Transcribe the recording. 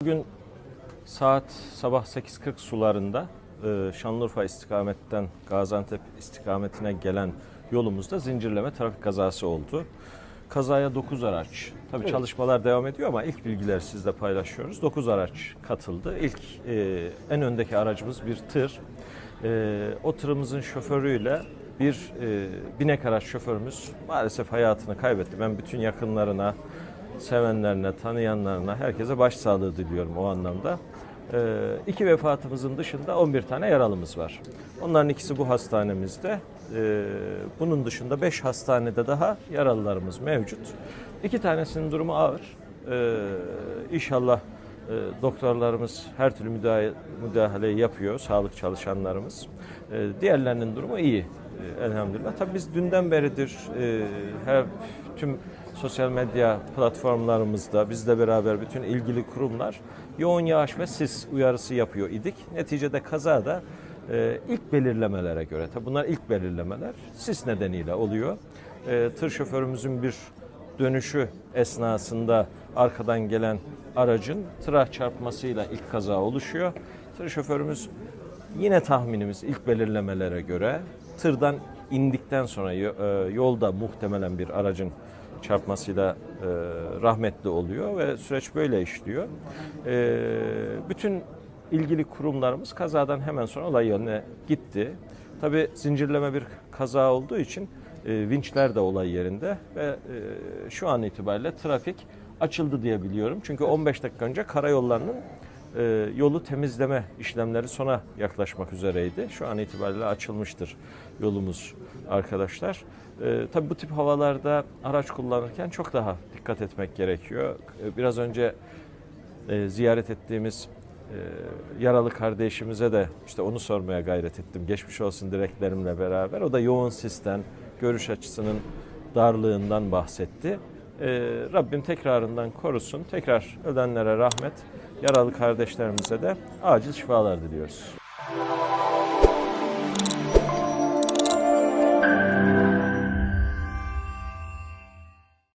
Bugün saat sabah 8:40 sularında Şanlıurfa istikametten Gaziantep istikametine gelen yolumuzda zincirleme trafik kazası oldu. Kazaya 9 araç, tabii çalışmalar devam ediyor ama ilk bilgileri sizle paylaşıyoruz. 9 araç katıldı. İlk en öndeki aracımız bir tır. O tırımızın şoförüyle bir binek araç şoförümüz maalesef hayatını kaybetti. Ben bütün yakınlarına, sevenlerine, tanıyanlarına, herkese başsağlığı diliyorum o anlamda. İki vefatımızın dışında 11 tane yaralımız var. Onların ikisi bu hastanemizde. Bunun dışında 5 hastanede daha yaralılarımız mevcut. 2 tanesinin durumu ağır. İnşallah doktorlarımız her türlü müdahaleyi yapıyor, sağlık çalışanlarımız. Diğerlerinin durumu iyi. Elhamdülillah. Tabii biz dünden beridir tüm sosyal medya platformlarımızda bizle beraber bütün ilgili kurumlar yoğun yağış ve sis uyarısı yapıyor idik. Neticede kazada ilk belirlemelere göre, tabii bunlar ilk belirlemeler sis nedeniyle oluyor. Tır şoförümüzün bir dönüşü esnasında arkadan gelen aracın tıra çarpmasıyla ilk kaza oluşuyor. Tır şoförümüz yine tahminimiz ilk belirlemelere göre tırdan indikten sonra yolda muhtemelen bir aracın çarpmasıyla rahmetli oluyor ve süreç böyle işliyor. Bütün ilgili kurumlarımız kazadan hemen sonra olay yerine gitti. Tabii zincirleme bir kaza olduğu için vinçler de olay yerinde ve şu an itibariyle trafik açıldı diye biliyorum. Çünkü 15 dakika önce karayollarının yolu temizleme işlemleri sona yaklaşmak üzereydi. Şu an itibariyle açılmıştır yolumuz arkadaşlar. Tabii bu tip havalarda araç kullanırken çok daha dikkat etmek gerekiyor. Biraz önce ziyaret ettiğimiz yaralı kardeşimize de işte onu sormaya gayret ettim. Geçmiş olsun dileklerimle beraber. O da yoğun sisten, görüş açısının darlığından bahsetti. Rabbim tekrarından korusun. Tekrar ölenlere rahmet, yaralı kardeşlerimize de acil şifalar diliyoruz.